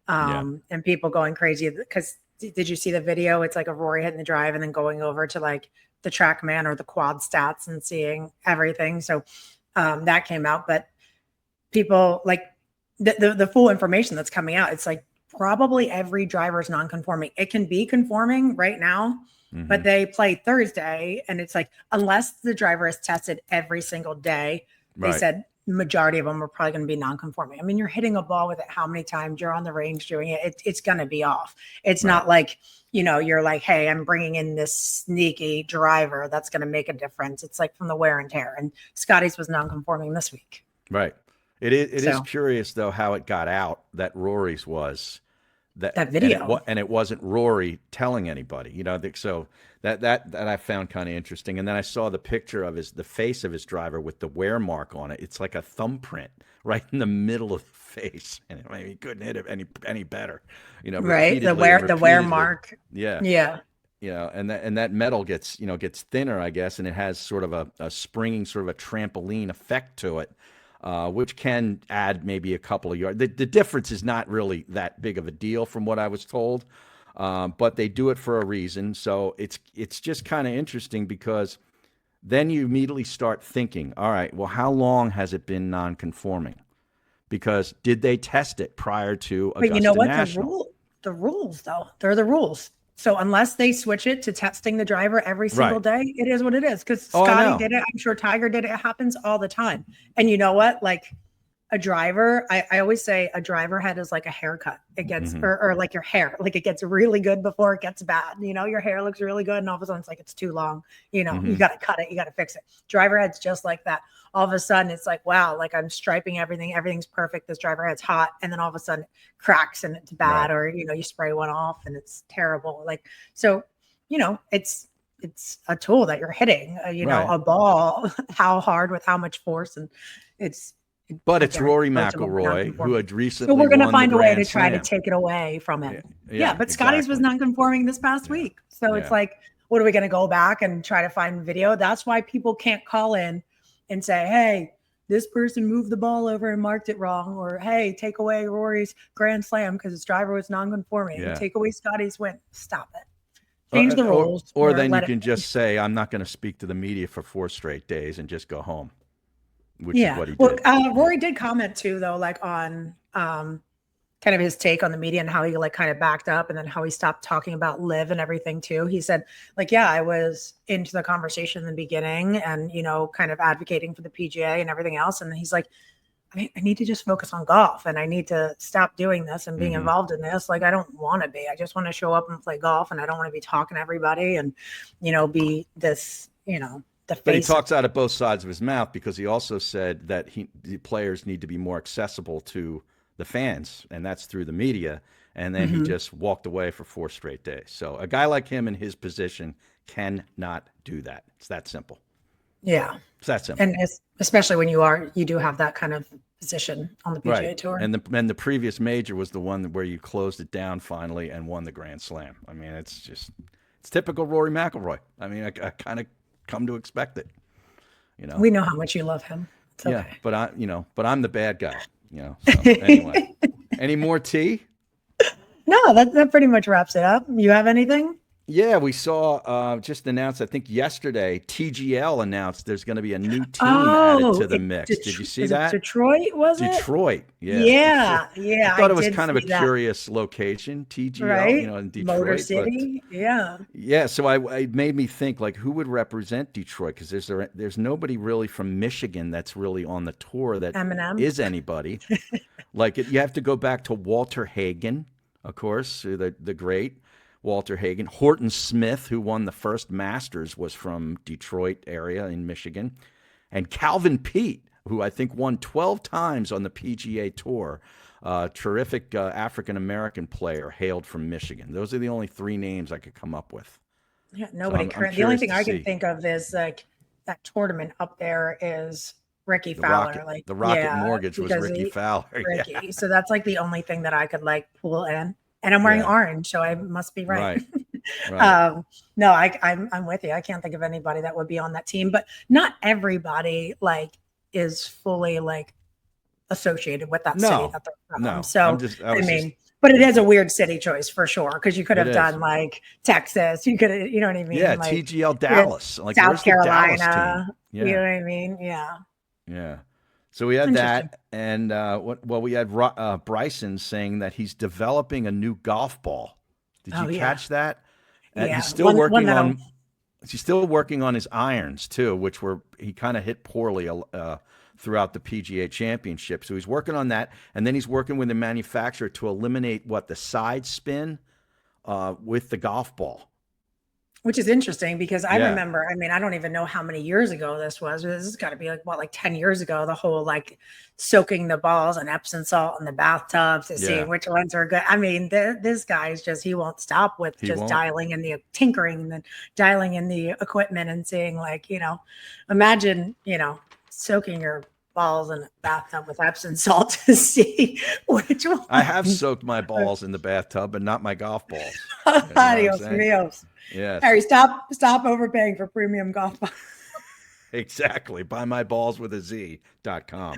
and people going crazy because did you see the video? It's like a Rory hitting the drive and then going over to the TrackMan or the quad stats and seeing everything. So that came out, but people the full information that's coming out. It's probably every driver is non-conforming. It can be conforming right now, but they play Thursday, and it's unless the driver is tested every single day, they said majority of them are probably going to be non-conforming. I mean, you're hitting a ball with it how many times? You're on the range doing it. It's going to be off. It's not you're hey, I'm bringing in this sneaky driver that's going to make a difference. It's from the wear and tear. And Scottie's was non-conforming this week. Right. It is curious, though, how it got out that Rory's was that video, and it wasn't Rory telling anybody, so that I found kind of interesting. And then I saw the picture of the face of his driver with the wear mark on it. It's like a thumbprint right in the middle of the face, and he couldn't hit it any better, right? The wear mark. Yeah. And that metal gets thinner, I guess, and it has sort of a springing, sort of a trampoline effect to it. Which can add maybe a couple of yards. The difference is not really that big of a deal from what I was told, but they do it for a reason. So it's just kind of interesting because then you immediately start thinking, all right, well, how long has it been non-conforming? Because did they test it prior to Augusta But you know what? National? The rules, though, they're the rules. So unless they switch it to testing the driver every single day, it is what it is. Because Scottie did it. I'm sure Tiger did it. It happens all the time. And you know what? a driver, I always say a driver head is like a haircut. It gets, or like your hair, like it gets really good before it gets bad. You know, your hair looks really good and all of a sudden it's like, it's too long. You know, you got to cut it. You got to fix it. Driver head's just like that. All of a sudden it's like, wow, like I'm striping everything. Everything's perfect. This driver head's hot. And then all of a sudden it cracks and it's bad, or, you know, you spray one off and it's terrible. Like, so, you know, it's a tool that you're hitting, you know, a ball, how hard with how much force. And it's Rory McIlroy who had recently so we're going to won find the a way to Grand try to Slam. take it away from him. Yeah, but Scotty's was non-conforming this past week. So it's like, what are we going to go back and try to find video? That's why people can't call in and say, hey, this person moved the ball over and marked it wrong, or hey, take away Rory's Grand Slam because his driver was non-conforming. Take away Scotty's win. Stop it. Change the rules. Or then you can just say, I'm not going to speak to the media for 4 straight days and just go home, which is what he did. Rory did comment too, though, like on kind of his take on the media and how he like kind of backed up, and then how he stopped talking about live and everything too. He said like, yeah, I was into the conversation in the beginning and, you know, kind of advocating for the PGA and everything else. And he's like, I need to just focus on golf and I need to stop doing this and being involved in this. Like, I don't want to be. I just want to show up and play golf, and I don't want to be talking to everybody and, you know, be this, you know, the face. But he talks out of both sides of his mouth, because he also said that the players need to be more accessible to the fans, and that's through the media. And then he just walked away for 4 straight days. So a guy like him in his position cannot do that. It's that simple. Yeah. It's that simple. And especially when you do have that kind of position on the PGA Tour. And the previous major was the one where you closed it down finally and won the Grand Slam. I mean, it's typical Rory McIlroy. I mean, I kind of come to expect it. You know, we know how much you love him. It's okay. Yeah, but I'm the bad guy. You know. So anyway, any more tea? No, that pretty much wraps it up. You have anything? Yeah, we saw just announced, I think yesterday, TGL announced there's going to be a new team added to the mix. Did you see that? Detroit, was it? Detroit, yeah. Yeah. I thought it was kind of a curious location, TGL, right? You know, in Detroit. Motor City, yeah. Yeah, so it made me think, like, who would represent Detroit? Because there's nobody really from Michigan that's really on the tour that is anybody. Like, you have to go back to Walter Hagen, of course, the great Walter Hagen. Horton Smith, who won the first Masters, was from Detroit area in Michigan. And Calvin Peete, who I think won 12 times on the PGA Tour. Terrific African-American player, hailed from Michigan. Those are the only 3 names I could come up with. Yeah, nobody. The only thing I can think of is like that tournament up there is Ricky Fowler. The Rocket Mortgage was Ricky Fowler. Ricky. Yeah. So that's like the only thing that I could like pull in. And I'm wearing orange, so I must be right. Right. No, I'm with you. I can't think of anybody that would be on that team, but not everybody like is fully like associated with that city that they're from. No, so but it is a weird city choice for sure, because you could have done like Texas. You could, you know what I mean? Yeah, like, TGL Dallas, like South Carolina. Yeah. You know what I mean? Yeah. Yeah. So we had that, and we had Bryson saying that he's developing a new golf ball. Did you catch that? Yeah. He's still working on his irons too, which he kind of hit poorly throughout the PGA Championship. So he's working on that, and then he's working with the manufacturer to eliminate the side spin with the golf ball. Which is interesting, because I remember, I mean, I don't even know how many years ago this was. This has got to be like 10 years ago, the whole like soaking the balls in Epsom salt in the bathtub to see which ones are good. I mean, this guy's he won't stop with dialing in the tinkering and then dialing in the equipment and seeing like, you know, imagine, you know, soaking your balls in a bathtub with Epsom salt to see which one. I have soaked my balls in the bathtub, but not my golf balls. Adios míos. Yeah. Harry, stop overpaying for premium golf balls. Exactly. Buy my balls with a Z.com.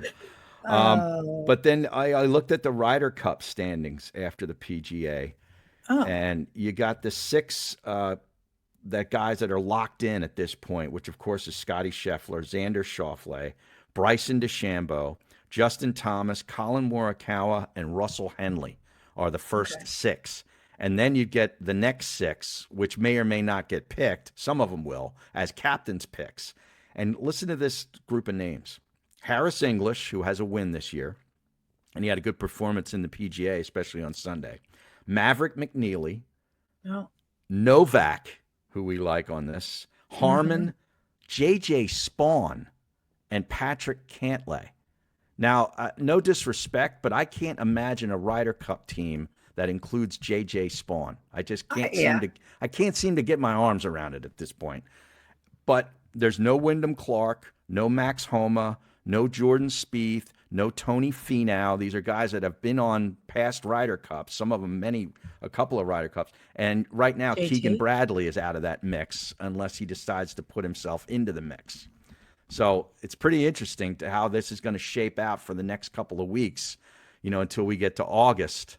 But then I looked at the Ryder Cup standings after the PGA, and you got the 6 that guys that are locked in at this point, which of course is Scottie Scheffler, Xander Schauffele, Bryson DeChambeau, Justin Thomas, Colin Morikawa, and Russell Henley are the first 6. And then you get the next 6, which may or may not get picked. Some of them will, as captain's picks. And listen to this group of names. Harris English, who has a win this year. and he had a good performance in the PGA, especially on Sunday. Maverick McNeely, Oh. Novak, who we like on this, Harmon, JJ Spawn, and Patrick Cantlay. Now, no disrespect, but I can't imagine a Ryder Cup team that includes JJ Spawn. I just can't seem to get my arms around it at this point. But there's no Wyndham Clark, no Max Homa, no Jordan Spieth, no Tony Finau. These are guys that have been on past Ryder Cups, some of them a couple of Ryder Cups. And right now, JT? Keegan Bradley is out of that mix unless he decides to put himself into the mix. So it's pretty interesting to how this is going to shape out for the next couple of weeks, until we get to August.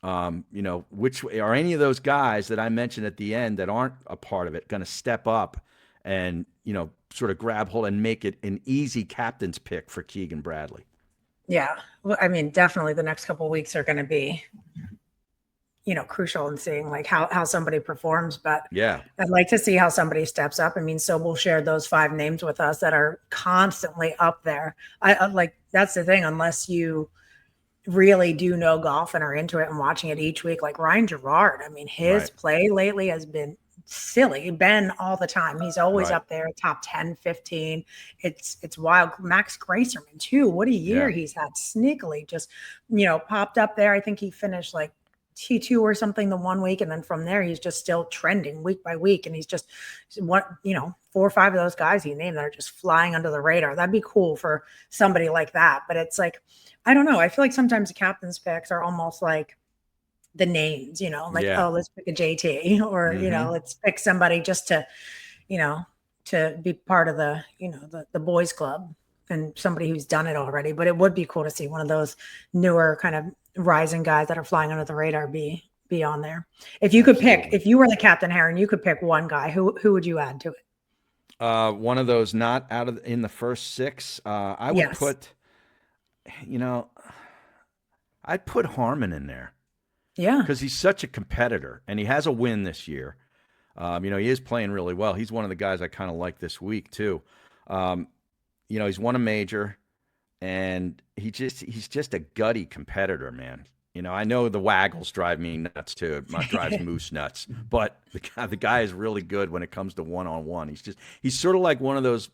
Which are any of those guys that I mentioned at the end that aren't a part of it going to step up and, sort of grab hold and make it an easy captain's pick for Keegan Bradley? Yeah. Well, I mean, definitely the next couple of weeks are going to be, crucial in seeing like how somebody performs. But yeah, I'd like to see how somebody steps up. I mean, Sobel shared those 5 names with us that are constantly up there. I like, that's the thing, unless you really do know golf and are into it and watching it each week, like Ryan Gerard. I mean, his play lately has been silly. Ben all the time. He's always up there, top 10, 15. It's wild. Max Gracerman too. What a year he's had. Sneakily just, popped up there. I think he finished like T2 or something the one week. And then from there, he's just still trending week by week. And he's just 4 or 5 of those guys he named that are just flying under the radar. That'd be cool for somebody like that. But it's like, I don't know. I feel like sometimes the captain's picks are almost like the names, oh, let's pick a JT or, let's pick somebody just to, to be part of the, the boys club and somebody who's done it already. But it would be cool to see one of those newer kind of rising guys that are flying under the radar be on there. If you could pick, if you were the captain, Heron, you could pick one guy, who would you add to it? One of those not in the first 6. I would put, I'd put Harmon in there. Yeah. Because he's such a competitor, and he has a win this year. He is playing really well. He's one of the guys I kind of like this week, too. He's won a major, and he's just a gutty competitor, man. I know the waggles drive me nuts, too. It drives Moose nuts. But the guy is really good when it comes to one-on-one. He's sort of like one of those,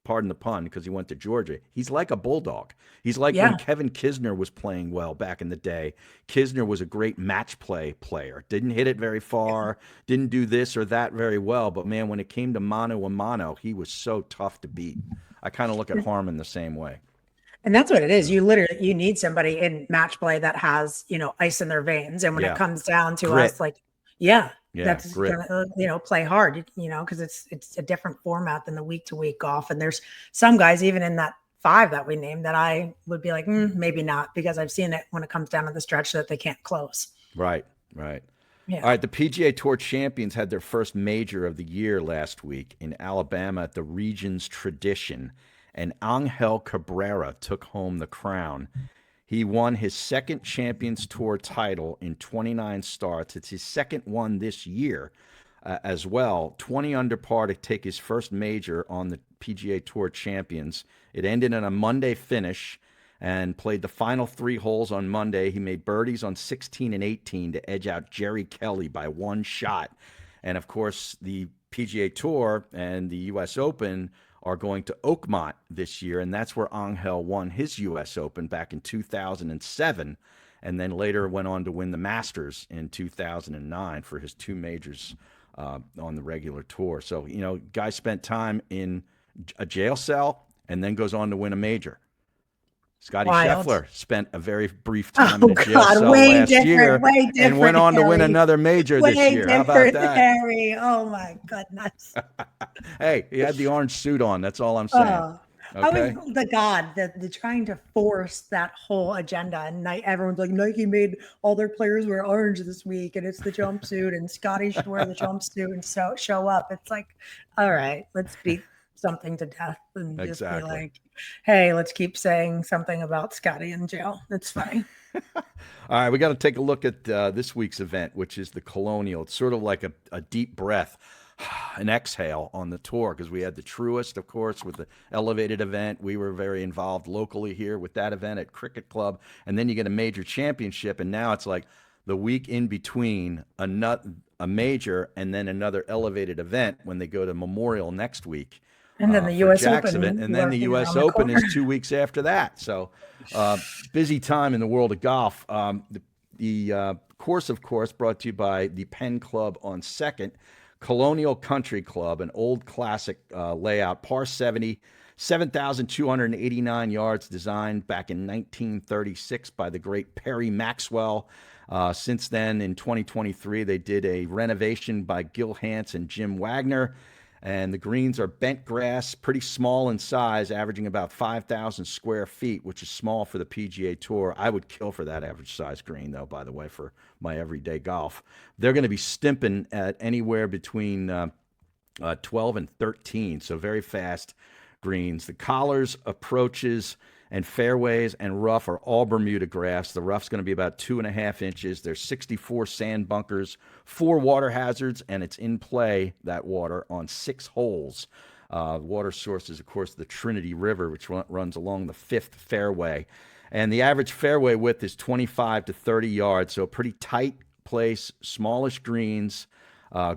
pardon the pun, because he went to Georgia. He's like a bulldog. He's like when Kevin Kisner was playing well back in the day. Kisner was a great match play player. Didn't hit it very far, didn't do this or that very well. But, man, when it came to mano-a-mano, he was so tough to beat. I kind of look at Harmon the same way. And that's what it is. You need somebody in match play that has, ice in their veins. And when it comes down to us, like, that's gonna, play hard, because it's a different format than the week-to-week golf. And there's some guys even in that 5 that we named that I would be like, maybe not, because I've seen it when it comes down to the stretch that they can't close. Right. Yeah. All right, the PGA Tour champions had their first major of the year last week in Alabama at the Regions Tradition, and Angel Cabrera took home the crown. He won his second Champions Tour title in 29 starts. It's his second one this year as well. 20 under par to take his first major on the PGA Tour Champions. It ended in a Monday finish and played the final 3 holes on Monday. He made birdies on 16 and 18 to edge out Jerry Kelly by 1 shot. And, of course, the PGA Tour and the U.S. Open are going to Oakmont this year, and that's where Angel won his U.S. Open back in 2007, and then later went on to win the Masters in 2009 for his 2 majors on the regular tour. So, guy spent time in a jail cell and then goes on to win a major. Scottie Scheffler spent a very brief time in a jail cell last year and went on to win another major this year. How about that? Harry. Oh, my goodness. Hey, he had the orange suit on. That's all I'm saying. Okay? I was the trying to force that whole agenda. And everyone's like, Nike made all their players wear orange this week, and it's the jumpsuit, and Scottie should wear the jumpsuit and so show up. It's like, all right, let's beat something to death and just be like, hey, let's keep saying something about Scottie in jail. It's funny. All right, we got to take a look at this week's event, which is the Colonial. It's sort of like a deep breath. an exhale on the tour because we had the Truist, of course, with the elevated event. We were very involved locally here with that event at Cricket Club. And then you get a major championship. And now it's like the week in between a major and then another elevated event when they go to Memorial next week. And then the for U.S. Jack's Open. event. And then the U.S. Open is 2 weeks after that. So busy time in the world of golf. The course, of course, brought to you by the Penn Club on 2nd. Colonial Country Club, an old classic layout, par 70, 7,289 yards, designed back in 1936 by the great Perry Maxwell. Since then, in 2023, they did a renovation by Gil Hance and Jim Wagner. And the greens are bent grass, pretty small in size, averaging about 5,000 square feet, which is small for the PGA Tour. I would kill for that average size green, though, by the way, for my everyday golf. They're going to be stimping at anywhere between 12 and 13, so very fast greens. The collars, approaches, and fairways and rough are all Bermuda grass. The rough's going to be about 2.5 inches. There's 64 sand bunkers, 4 water hazards, and it's in play, that water, on 6 holes. Water source is, of course, the Trinity River, which runs along the 5th fairway. And the average fairway width is 25 to 30 yards, so a pretty tight place, smallish greens.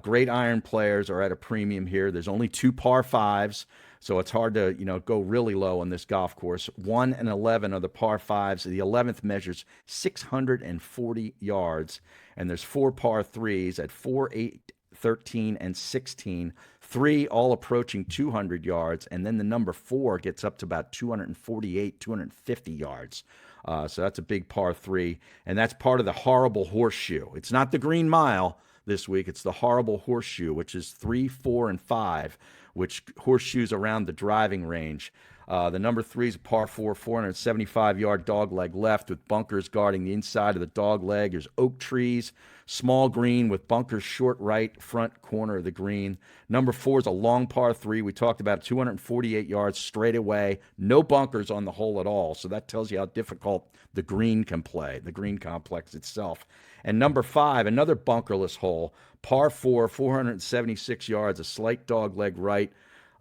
Great iron players are at a premium here. There's only 2 par 5s. So it's hard to, go really low on this golf course. 1 and 11 are the par 5s. The 11th measures 640 yards. And there's 4 par 3s at 4, 8, 13, and 16. 3 all approaching 200 yards. And then the number 4 gets up to about 248, 250 yards. So that's a big par 3. And that's part of the horrible horseshoe. It's not the Green Mile this week. It's the horrible horseshoe, which is 3, 4, and 5. Which horseshoes around the driving range. The number 3 is a par 4, 475-yard dogleg left with bunkers guarding the inside of the dogleg. There's oak trees, small green with bunkers short right, front corner of the green. Number 4 is a long par 3. We talked about 248 yards straight away. No bunkers on the hole at all. So that tells you how difficult the green can play, the green complex itself. And number 5, another bunkerless hole, par 4, 476 yards, a slight dogleg right.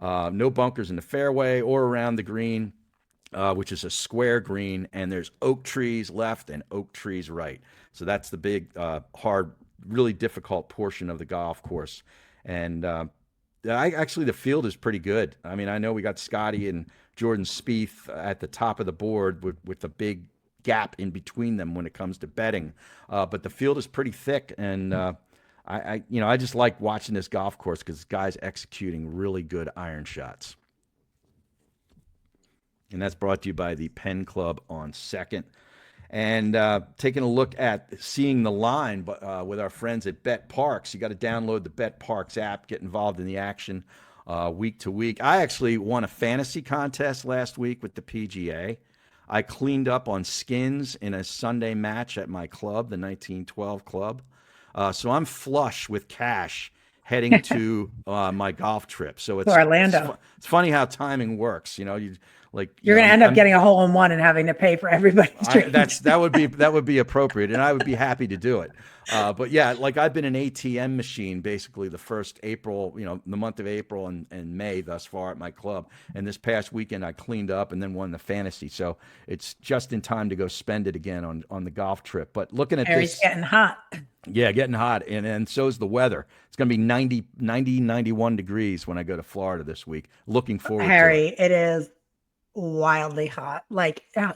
No bunkers in the fairway or around the green, which is a square green. And there's oak trees left and oak trees right. So that's the big, hard, really difficult portion of the golf course. And actually, the field is pretty good. I mean, I know we got Scottie and Jordan Spieth at the top of the board with the big gap in between them when it comes to betting. But the field is pretty thick, and I just like watching this golf course because guys executing really good iron shots. And that's brought to you by the Penn Club on 2nd. And taking a look at seeing the line with our friends at Bet Parks. You got to download the Bet Parks app, get involved in the action week to week. I actually won a fantasy contest last week with the PGA. I cleaned up on skins in a Sunday match at my club, the 1912 club. So I'm flush with cash heading to my golf trip. So it's Orlando. It's funny how timing works. You're going to end up getting a hole-in-one and having to pay for everybody's drinks. That would be appropriate, and I would be happy to do it. But yeah, I've been an ATM machine basically the first April, the month of April and May thus far at my club. And this past weekend I cleaned up and then won the fantasy. So it's just in time to go spend it again on the golf trip. But looking at Harry's getting hot. Yeah, getting hot. And so is the weather. It's going to be 91 degrees when I go to Florida this week. Looking forward Harry, to it. It is wildly hot.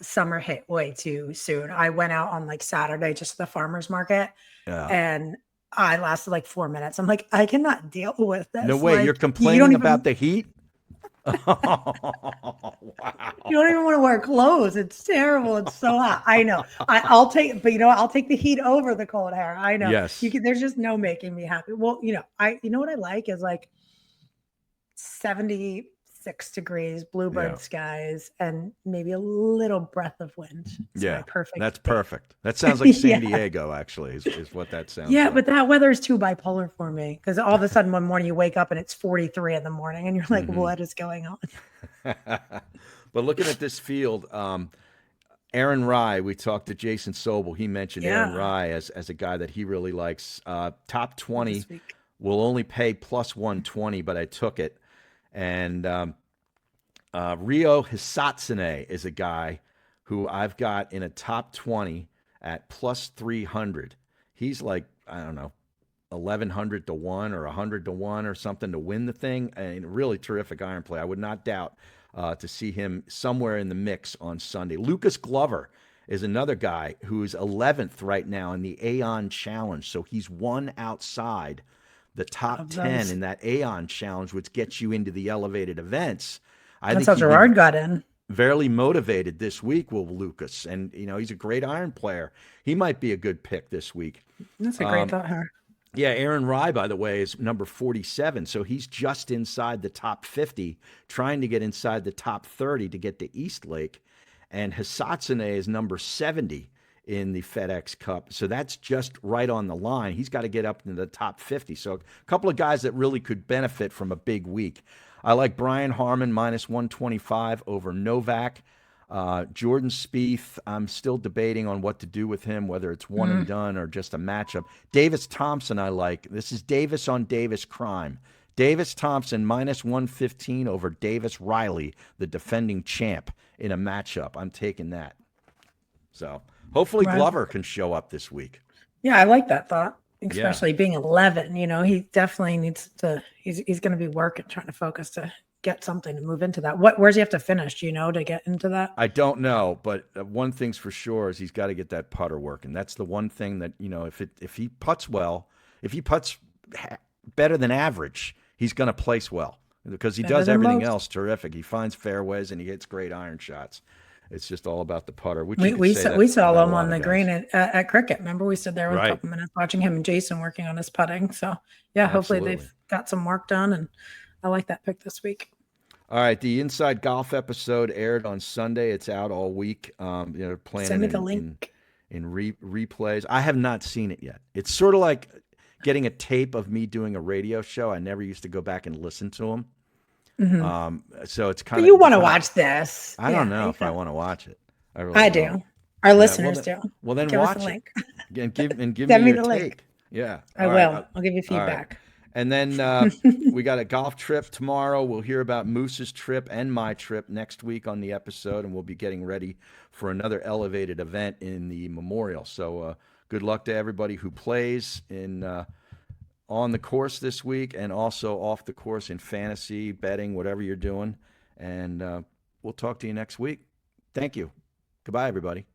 Summer hit way too soon. I went out on Saturday just to the farmer's market. Yeah. And I lasted 4 minutes. I'm like, I cannot deal with this. No way. You're complaining about the heat? Wow. You don't even want to wear clothes. It's terrible. It's so hot. I know. I'll take the heat over the cold air. I know. Yes. There's just no making me happy. Well, you know what I like is 76 degrees, bluebird skies, and maybe a little breath of wind. It's perfect. That's perfect. That sounds like San Diego, actually, is what that sounds like. But that weather is too bipolar for me because all of a sudden one morning you wake up and it's 43 in the morning and you're like, what is going on? But looking at this field, Aaron Rai, we talked to Jason Sobel. He mentioned Aaron Rai as a guy that he really likes. Top 20 will only pay plus 120, but I took it. And Ryo Hisatsune is a guy who I've got in a top 20 at plus 300. He's like, I don't know, 1,100 to 1 or 100 to 1 or something to win the thing. And really terrific iron play. I would not doubt to see him somewhere in the mix on Sunday. Lucas Glover is another guy who's 11th right now in the Aon Challenge. So he's one outside the top 10 in that Aon Challenge, which gets you into the elevated events. That's how Gerard got in. Very motivated this week, Will Lucas. And, he's a great iron player. He might be a good pick this week. That's a great thought, huh? Yeah, Aaron Rye, by the way, is number 47. So he's just inside the top 50, trying to get inside the top 30 to get to East Lake. And Hisatsune is number 70 in the FedEx Cup. So that's just right on the line. He's got to get up into the top 50. So a couple of guys that really could benefit from a big week. I like Brian Harman minus 125 over Novak. Jordan Spieth, I'm still debating on what to do with him, whether it's one and done or just a matchup. Davis Thompson, I like. This is Davis on Davis crime. Davis Thompson minus 115 over Davis Riley, the defending champ, in a matchup. I'm taking that. So hopefully Glover can show up this week. Yeah, I like that thought. Especially being 11, he definitely needs to. He's going to be working, trying to focus to get something to move into that. Where's he have to finish? To get into that? I don't know, but one thing's for sure is he's got to get that putter working. That's the one thing that if he putts well, if he putts better than average, he's going to place well because he does everything else terrific. He finds fairways and he hits great iron shots. It's just all about the putter. We saw him on the green at cricket. Remember, we stood there with a couple minutes watching him and Jason working on his putting. So, yeah, hopefully they've got some work done, and I like that pick this week. All right, the Inside Golf episode aired on Sunday. It's out all week. Planning Send me the link. in replays. I have not seen it yet. It's sort of like getting a tape of me doing a radio show. I never used to go back and listen to them. So it's kind of. You want to watch this? I don't know if I want to watch it. I do. Our listeners do. Well, then give watch us a link. it and give Send me me your the take. link. Yeah, I will. I'll give you feedback. Right. And then we got a golf trip tomorrow. We'll hear about Moose's trip and my trip next week on the episode, and we'll be getting ready for another elevated event in the Memorial. So good luck to everybody who plays on the course this week and also off the course in fantasy, betting, whatever you're doing. And we'll talk to you next week. Thank you. Goodbye, everybody.